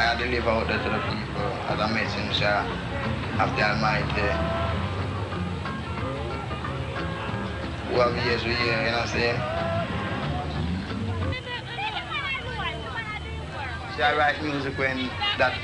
I deliver out there to the people as a messenger of the Almighty. Who have ears we hear, you know what I'm saying? See, I write music when that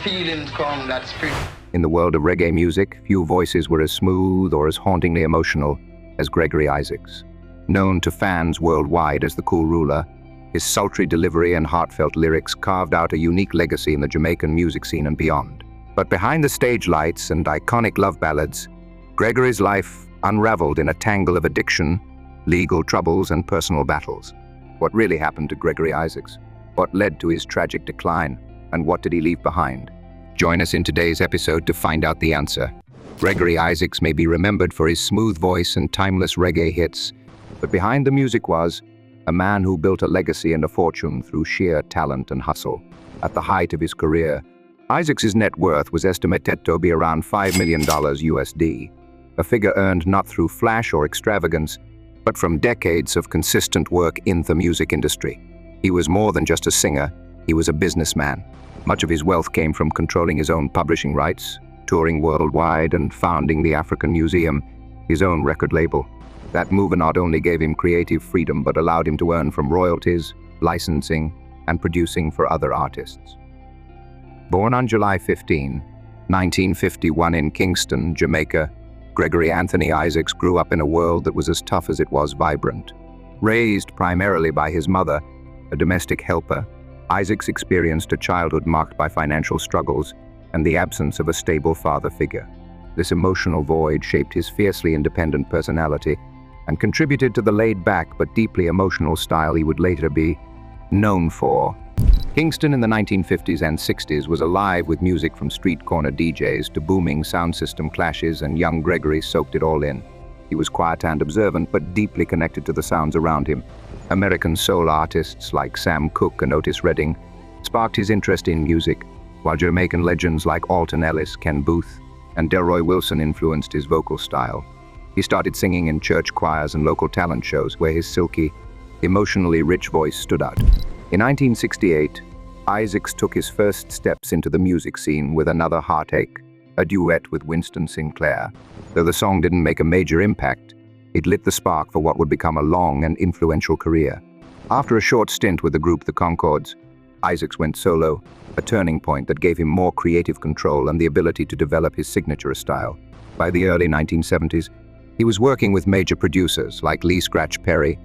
feelings come, that spirit. In the world of reggae music, few voices were as smooth or as hauntingly emotional as Gregory Isaacs. Known to fans worldwide as the Cool Ruler, his sultry delivery and heartfelt lyrics carved out a unique legacy in the Jamaican music scene and beyond. But behind the stage lights and iconic love ballads, Gregory's life unraveled in a tangle of addiction, legal troubles, and personal battles. What really happened to Gregory Isaacs? What led to his tragic decline? And what did he leave behind? Join us in today's episode to find out the answer. Gregory Isaacs may be remembered for his smooth voice and timeless reggae hits, but behind the music was a man who built a legacy and a fortune through sheer talent and hustle. At the height of his career, Isaacs' net worth was estimated to be around $5 million USD, a figure earned not through flash or extravagance, but from decades of consistent work in the music industry. He was more than just a singer, he was a businessman. Much of his wealth came from controlling his own publishing rights, touring worldwide, and founding the African Museum, his own record label. That move not only gave him creative freedom, but allowed him to earn from royalties, licensing, and producing for other artists. Born on July 15, 1951 in Kingston, Jamaica, Gregory Anthony Isaacs grew up in a world that was as tough as it was vibrant. Raised primarily by his mother, a domestic helper, Isaacs experienced a childhood marked by financial struggles and the absence of a stable father figure. This emotional void shaped his fiercely independent personality and contributed to the laid-back but deeply emotional style he would later be known for. Kingston in the 1950s and 60s was alive with music from street corner DJs to booming sound system clashes, and young Gregory soaked it all in. He was quiet and observant, but deeply connected to the sounds around him. American soul artists like Sam Cooke and Otis Redding sparked his interest in music, while Jamaican legends like Alton Ellis, Ken Booth, and Delroy Wilson influenced his vocal style. He started singing in church choirs and local talent shows where his silky, emotionally rich voice stood out. In 1968, Isaacs took his first steps into the music scene with Another Heartache, a duet with Winston Sinclair. Though the song didn't make a major impact, it lit the spark for what would become a long and influential career. After a short stint with the group The Concords, Isaacs went solo, a turning point that gave him more creative control and the ability to develop his signature style. By the early 1970s, he was working with major producers like Lee Scratch Perry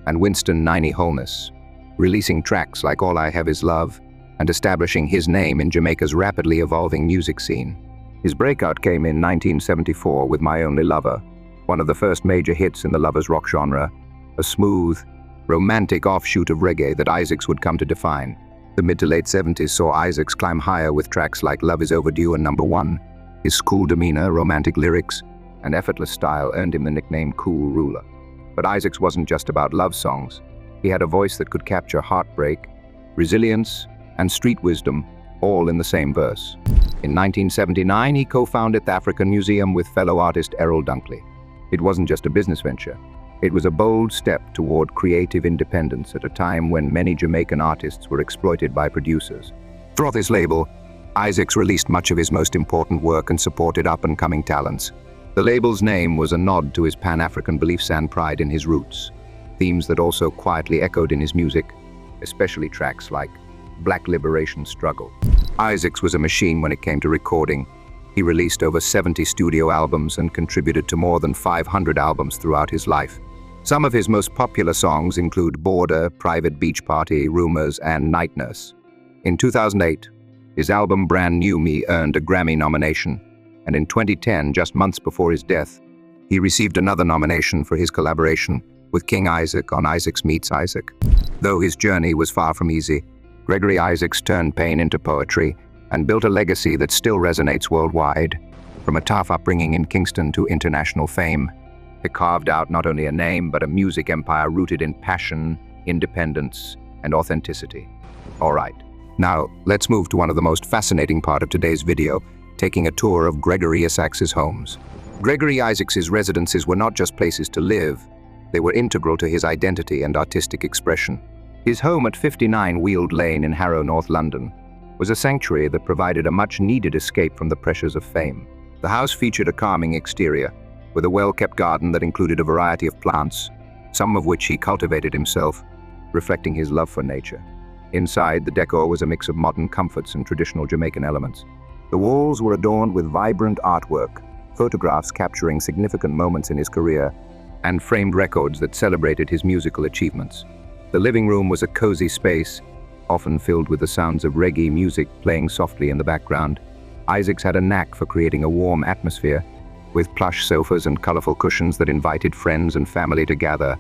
and Winston "Niney" Holness, releasing tracks like All I Have Is Love and establishing his name in Jamaica's rapidly evolving music scene. His breakout came in 1974 with My Only Lover, one of the first major hits in the lovers rock genre, a smooth, romantic offshoot of reggae that Isaacs would come to define. The mid to late 70s saw Isaacs climb higher with tracks like Love Is Overdue and Number One. His cool demeanor, romantic lyrics, and effortless style earned him the nickname Cool Ruler. But Isaacs wasn't just about love songs. He had a voice that could capture heartbreak, resilience, and street wisdom, all in the same verse. In 1979, he co-founded the African Museum with fellow artist Errol Dunkley. It wasn't just a business venture. It was a bold step toward creative independence at a time when many Jamaican artists were exploited by producers. Through his label, Isaacs released much of his most important work and supported up-and-coming talents. The label's name was a nod to his Pan-African beliefs and pride in his roots, themes that also quietly echoed in his music, especially tracks like Black Liberation Struggle. Isaacs was a machine when it came to recording. He released over 70 studio albums and contributed to more than 500 albums throughout his life. Some of his most popular songs include Border, Private Beach Party, Rumors, and Night Nurse. In 2008, his album Brand New Me earned a Grammy nomination, and in 2010, just months before his death, he received another nomination for his collaboration with King Isaac on Isaacs Meets Isaac. Though his journey was far from easy, Gregory Isaacs turned pain into poetry and built a legacy that still resonates worldwide. From a tough upbringing in Kingston to international fame, he carved out not only a name, but a music empire rooted in passion, independence, and authenticity. All right, now let's move to one of the most fascinating part of today's video, taking a tour of Gregory Isaacs' homes. Gregory Isaacs' residences were not just places to live, they were integral to his identity and artistic expression. His home at 59 Weald Lane in Harrow, North London, was a sanctuary that provided a much-needed escape from the pressures of fame. The house featured a calming exterior, with a well-kept garden that included a variety of plants, some of which he cultivated himself, reflecting his love for nature. Inside, the decor was a mix of modern comforts and traditional Jamaican elements. The walls were adorned with vibrant artwork, photographs capturing significant moments in his career, and framed records that celebrated his musical achievements. The living room was a cozy space, often filled with the sounds of reggae music playing softly in the background. Isaacs had a knack for creating a warm atmosphere, with plush sofas and colorful cushions that invited friends and family to gather.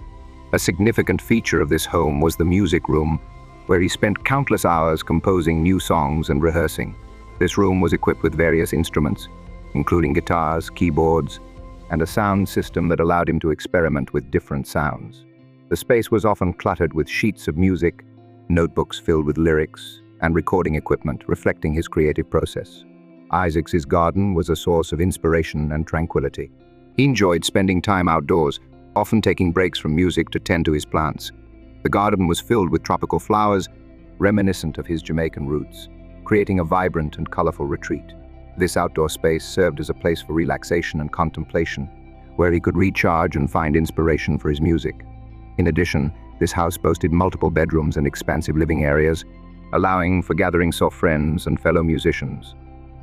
A significant feature of this home was the music room, where he spent countless hours composing new songs and rehearsing. This room was equipped with various instruments, including guitars, keyboards, and a sound system that allowed him to experiment with different sounds. The space was often cluttered with sheets of music, notebooks filled with lyrics, and recording equipment reflecting his creative process. Isaacs's garden was a source of inspiration and tranquility. He enjoyed spending time outdoors, often taking breaks from music to tend to his plants. The garden was filled with tropical flowers, reminiscent of his Jamaican roots, creating a vibrant and colorful retreat. This outdoor space served as a place for relaxation and contemplation, where he could recharge and find inspiration for his music. In addition, this house boasted multiple bedrooms and expansive living areas, allowing for gatherings of friends and fellow musicians.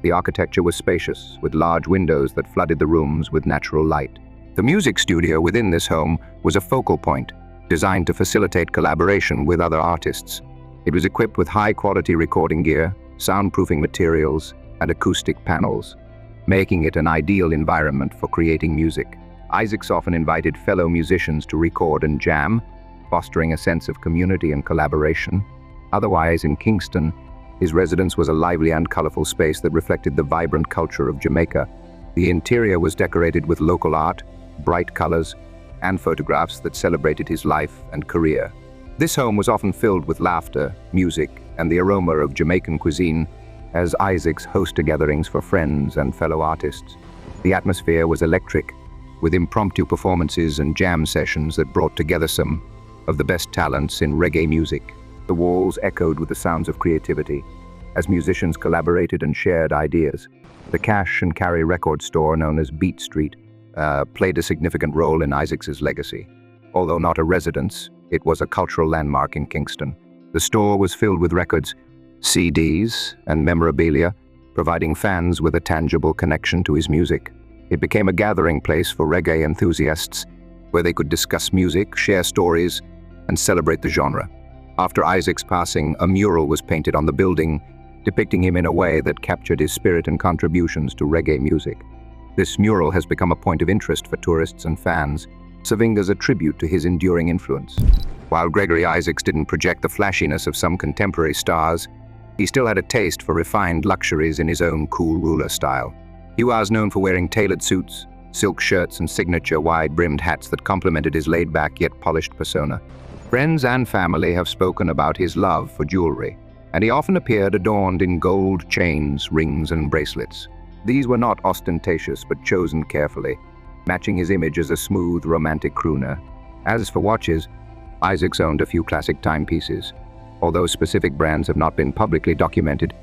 The architecture was spacious, with large windows that flooded the rooms with natural light. The music studio within this home was a focal point, designed to facilitate collaboration with other artists. It was equipped with high-quality recording gear, soundproofing materials, and acoustic panels, making it an ideal environment for creating music. Isaacs often invited fellow musicians to record and jam, fostering a sense of community and collaboration. Otherwise, in Kingston, his residence was a lively and colorful space that reflected the vibrant culture of Jamaica. The interior was decorated with local art, bright colors, and photographs that celebrated his life and career. This home was often filled with laughter, music, and the aroma of Jamaican cuisine as Isaacs hosted gatherings for friends and fellow artists. The atmosphere was electric, with impromptu performances and jam sessions that brought together some of the best talents in reggae music. The walls echoed with the sounds of creativity as musicians collaborated and shared ideas. The cash and carry record store known as Beat Street played a significant role in Isaacs's legacy. Although not a residence, it was a cultural landmark in Kingston. The store was filled with records, CDs, and memorabilia, providing fans with a tangible connection to his music. It became a gathering place for reggae enthusiasts, where they could discuss music, share stories, and celebrate the genre. After Isaac's passing, a mural was painted on the building, depicting him in a way that captured his spirit and contributions to reggae music. This mural has become a point of interest for tourists and fans, serving as a tribute to his enduring influence. While Gregory Isaacs didn't project the flashiness of some contemporary stars, he still had a taste for refined luxuries in his own cool ruler style. He was known for wearing tailored suits, silk shirts, and signature wide-brimmed hats that complemented his laid-back yet polished persona. Friends and family have spoken about his love for jewelry, and he often appeared adorned in gold chains, rings, and bracelets. These were not ostentatious but chosen carefully, matching his image as a smooth, romantic crooner. As for watches, Isaacs owned a few classic timepieces. Although specific brands have not been publicly documented,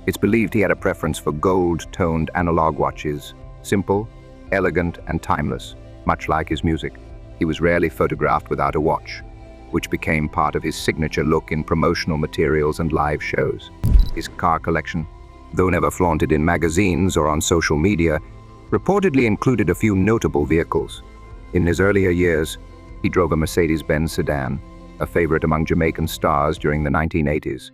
it's believed he had a preference for gold-toned analog watches, simple, elegant, and timeless, much like his music. He was rarely photographed without a watch, which became part of his signature look in promotional materials and live shows. His car collection, though never flaunted in magazines or on social media, reportedly included a few notable vehicles. In his earlier years, he drove a Mercedes-Benz sedan, a favorite among Jamaican stars during the 1980s.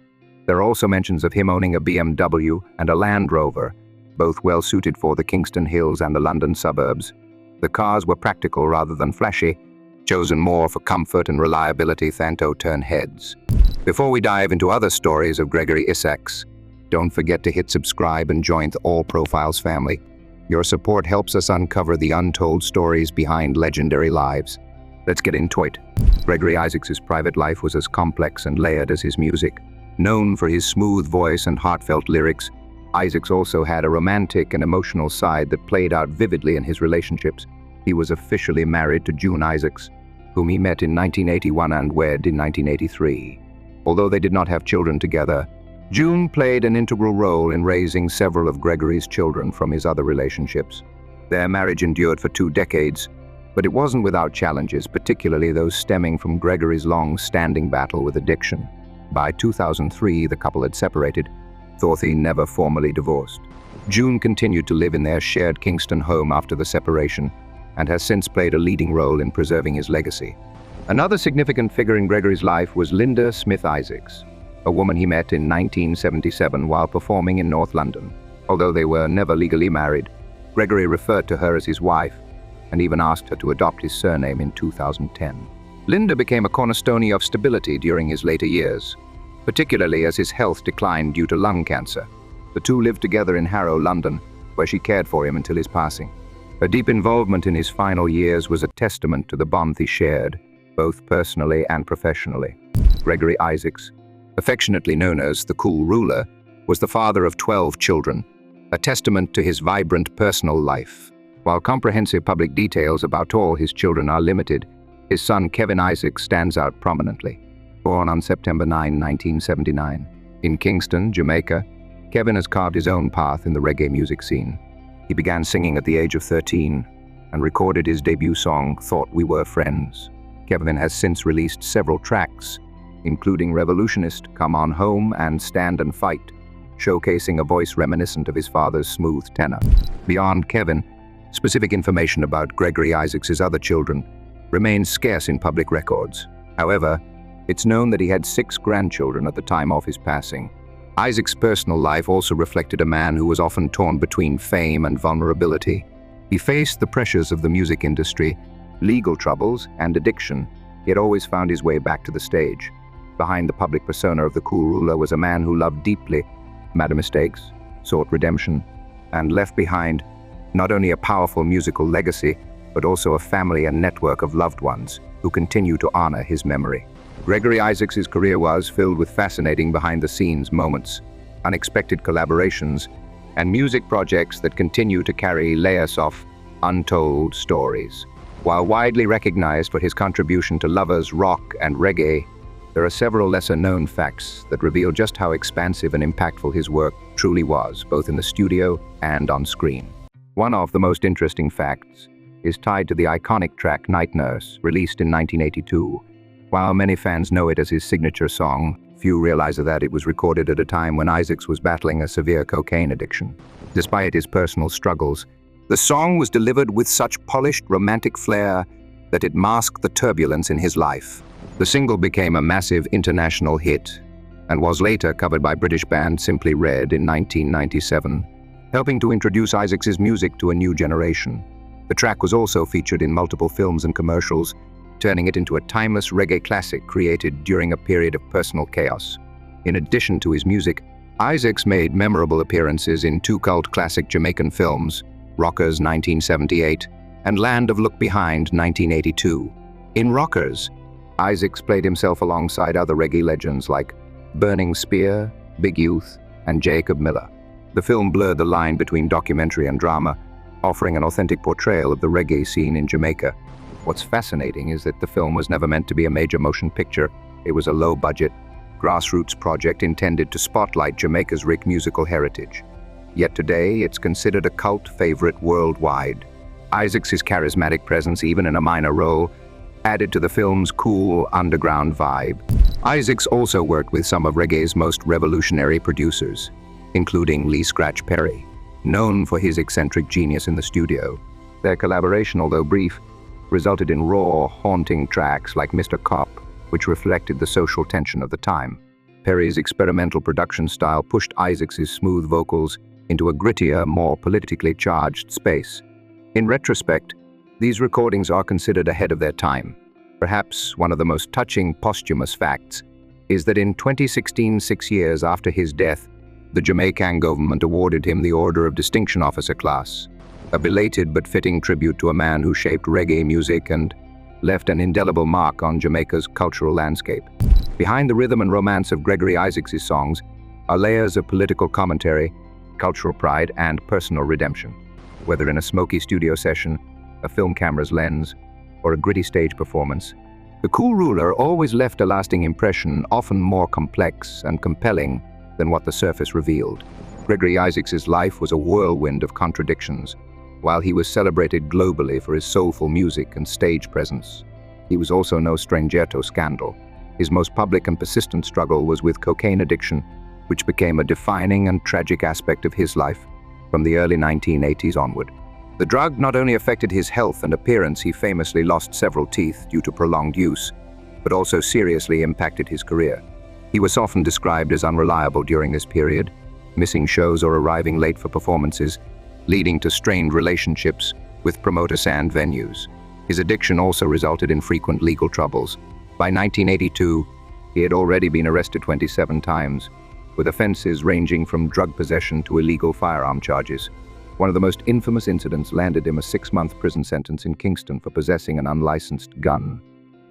There are also mentions of him owning a BMW and a Land Rover, both well-suited for the Kingston Hills and the London suburbs. The cars were practical rather than flashy, chosen more for comfort and reliability than to turn heads. Before we dive into other stories of Gregory Isaacs, don't forget to hit subscribe and join the All Profiles family. Your support helps us uncover the untold stories behind legendary lives. Let's get into it. Gregory Isaacs' private life was as complex and layered as his music. Known for his smooth voice and heartfelt lyrics, Isaacs also had a romantic and emotional side that played out vividly in his relationships. He was officially married to June Isaacs, whom he met in 1981 and wed in 1983. Although they did not have children together, June played an integral role in raising several of Gregory's children from his other relationships. Their marriage endured for 2 decades, but it wasn't without challenges, particularly those stemming from Gregory's long-standing battle with addiction. By 2003, the couple had separated, though they never formally divorced. June continued to live in their shared Kingston home after the separation and has since played a leading role in preserving his legacy. Another significant figure in Gregory's life was Linda Smith Isaacs, a woman he met in 1977 while performing in North London. Although they were never legally married, Gregory referred to her as his wife and even asked her to adopt his surname in 2010. Linda became a cornerstone of stability during his later years, particularly as his health declined due to lung cancer. The two lived together in Harrow, London, where she cared for him until his passing. Her deep involvement in his final years was a testament to the bond they shared, both personally and professionally. Gregory Isaacs, affectionately known as the Cool Ruler, was the father of 12 children, a testament to his vibrant personal life. While comprehensive public details about all his children are limited, his son Kevin Isaacs stands out prominently. Born on September 9, 1979, in Kingston, Jamaica, Kevin has carved his own path in the reggae music scene. He began singing at the age of 13 and recorded his debut song, Thought We Were Friends. Kevin has since released several tracks, including Revolutionist, Come On Home, and Stand and Fight, showcasing a voice reminiscent of his father's smooth tenor. Beyond Kevin, specific information about Gregory Isaacs' other children remains scarce in public records. However, it's known that he had 6 grandchildren at the time of his passing. Isaacs' personal life also reflected a man who was often torn between fame and vulnerability. He faced the pressures of the music industry, legal troubles, and addiction, yet always found his way back to the stage. Behind the public persona of the Cool Ruler was a man who loved deeply, made mistakes, sought redemption, and left behind not only a powerful musical legacy, but also a family and network of loved ones who continue to honor his memory. Gregory Isaacs' career was filled with fascinating behind-the-scenes moments, unexpected collaborations, and music projects that continue to carry layers of untold stories. While widely recognized for his contribution to lovers, rock, and reggae, there are several lesser-known facts that reveal just how expansive and impactful his work truly was, both in the studio and on screen. One of the most interesting facts is tied to the iconic track Night Nurse, released in 1982. While many fans know it as his signature song, few realize that it was recorded at a time when Isaacs was battling a severe cocaine addiction. Despite his personal struggles, the song was delivered with such polished romantic flair that it masked the turbulence in his life. The single became a massive international hit and was later covered by British band Simply Red in 1997, helping to introduce Isaacs' music to a new generation. The track was also featured in multiple films and commercials, turning it into a timeless reggae classic created during a period of personal chaos. In addition to his music, Isaacs made memorable appearances in 2 cult classic Jamaican films, Rockers 1978 and Land of Look Behind 1982. In Rockers, Isaacs played himself alongside other reggae legends like Burning Spear, Big Youth, and Jacob Miller. The film blurred the line between documentary and drama, offering an authentic portrayal of the reggae scene in Jamaica. What's fascinating is that the film was never meant to be a major motion picture. It was a low-budget, grassroots project intended to spotlight Jamaica's rich musical heritage. Yet today, it's considered a cult favorite worldwide. Isaacs' charismatic presence, even in a minor role, added to the film's cool, underground vibe. Isaacs also worked with some of reggae's most revolutionary producers, including Lee Scratch Perry, known for his eccentric genius in the studio. Their collaboration, although brief, resulted in raw, haunting tracks like Mr. Cop, which reflected the social tension of the time. Perry's experimental production style pushed Isaacs' smooth vocals into a grittier, more politically charged space. In retrospect, these recordings are considered ahead of their time. Perhaps one of the most touching posthumous facts is that in 2016, 6 years after his death, the Jamaican government awarded him the Order of Distinction Officer class, a belated but fitting tribute to a man who shaped reggae music and left an indelible mark on Jamaica's cultural landscape. Behind the rhythm and romance of Gregory Isaacs' songs are layers of political commentary, cultural pride, and personal redemption. Whether in a smoky studio session, a film camera's lens, or a gritty stage performance, the Cool Ruler always left a lasting impression, often more complex and compelling than what the surface revealed. Gregory Isaacs' life was a whirlwind of contradictions. While he was celebrated globally for his soulful music and stage presence, he was also no stranger to scandal. His most public and persistent struggle was with cocaine addiction, which became a defining and tragic aspect of his life from the early 1980s onward. The drug not only affected his health and appearance, he famously lost several teeth due to prolonged use, but also seriously impacted his career. He was often described as unreliable during this period, missing shows or arriving late for performances, leading to strained relationships with promoters and venues. His addiction also resulted in frequent legal troubles. By 1982, he had already been arrested 27 times, with offenses ranging from drug possession to illegal firearm charges. One of the most infamous incidents landed him a 6-month prison sentence in Kingston for possessing an unlicensed gun.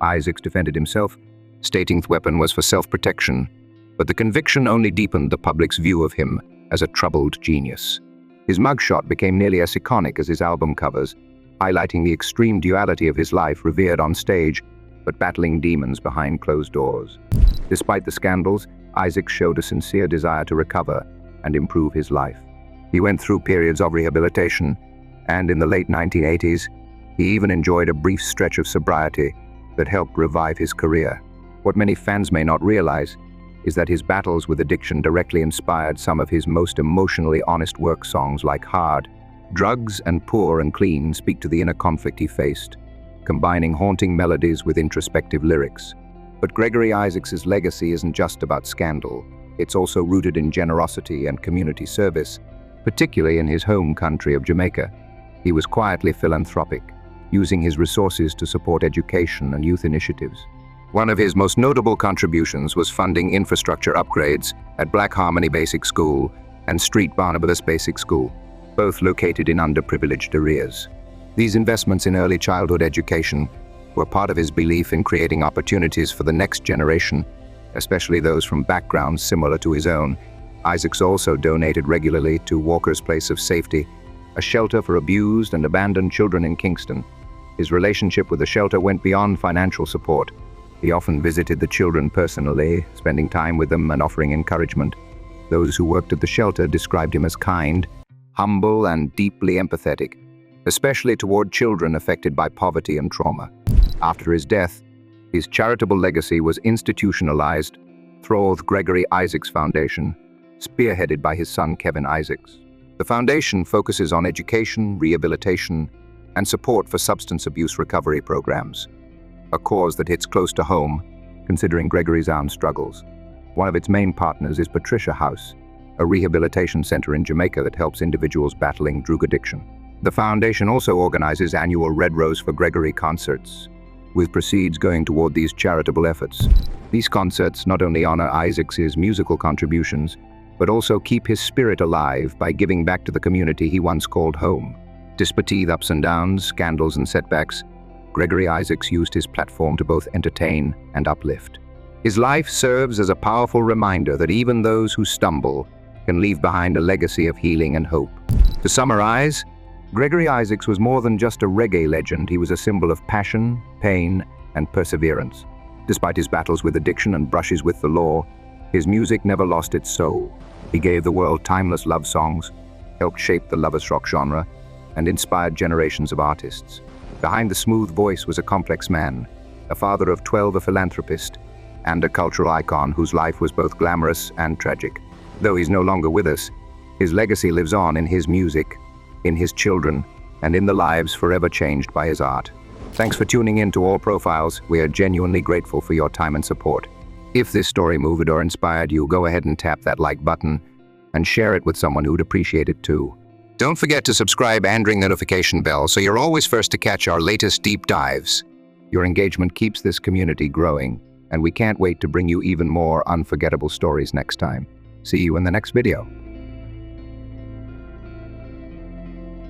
Isaacs defended himself, stating the weapon was for self-protection, but the conviction only deepened the public's view of him as a troubled genius. His mugshot became nearly as iconic as his album covers, highlighting the extreme duality of his life, revered on stage, but battling demons behind closed doors. Despite the scandals, Isaacs showed a sincere desire to recover and improve his life. He went through periods of rehabilitation, and in the late 1980s, he even enjoyed a brief stretch of sobriety that helped revive his career. What many fans may not realize is that his battles with addiction directly inspired some of his most emotionally honest work songs like Hard. Drugs and Poor and Clean speak to the inner conflict he faced, combining haunting melodies with introspective lyrics. But Gregory Isaacs' legacy isn't just about scandal. It's also rooted in generosity and community service, particularly in his home country of Jamaica. He was quietly philanthropic, using his resources to support education and youth initiatives. One of his most notable contributions was funding infrastructure upgrades at Black Harmony Basic School and Street Barnabas Basic School, both located in underprivileged areas. These investments in early childhood education were part of his belief in creating opportunities for the next generation, especially those from backgrounds similar to his own. Isaacs also donated regularly to Walker's Place of Safety, a shelter for abused and abandoned children in Kingston. His relationship with the shelter went beyond financial support. He often visited the children personally, spending time with them and offering encouragement. Those who worked at the shelter described him as kind, humble, and deeply empathetic, especially toward children affected by poverty and trauma. After his death, his charitable legacy was institutionalized through the Gregory Isaacs Foundation, spearheaded by his son Kevin Isaacs. The foundation focuses on education, rehabilitation, and support for substance abuse recovery programs, a cause that hits close to home, considering Gregory's own struggles. One of its main partners is Patricia House, a rehabilitation center in Jamaica that helps individuals battling drug addiction. The foundation also organizes annual Red Rose for Gregory concerts, with proceeds going toward these charitable efforts. These concerts not only honor Isaacs' musical contributions, but also keep his spirit alive by giving back to the community he once called home. Despite the ups and downs, scandals, and setbacks, Gregory Isaacs used his platform to both entertain and uplift. His life serves as a powerful reminder that even those who stumble can leave behind a legacy of healing and hope. To summarize, Gregory Isaacs was more than just a reggae legend. He was a symbol of passion, pain, and perseverance. Despite his battles with addiction and brushes with the law, his music never lost its soul. He gave the world timeless love songs, helped shape the lavish rock genre, and inspired generations of artists. Behind the smooth voice was a complex man, a father of 12, a philanthropist, and a cultural icon whose life was both glamorous and tragic. Though he's no longer with us, his legacy lives on in his music, in his children, and in the lives forever changed by his art. Thanks for tuning in to All Profiles. We are genuinely grateful for your time and support. If this story moved or inspired you, go ahead and tap that like button and share it with someone who'd appreciate it too. Don't forget to subscribe and ring the notification bell so you're always first to catch our latest deep dives. Your engagement keeps this community growing, and we can't wait to bring you even more unforgettable stories next time. See you in the next video.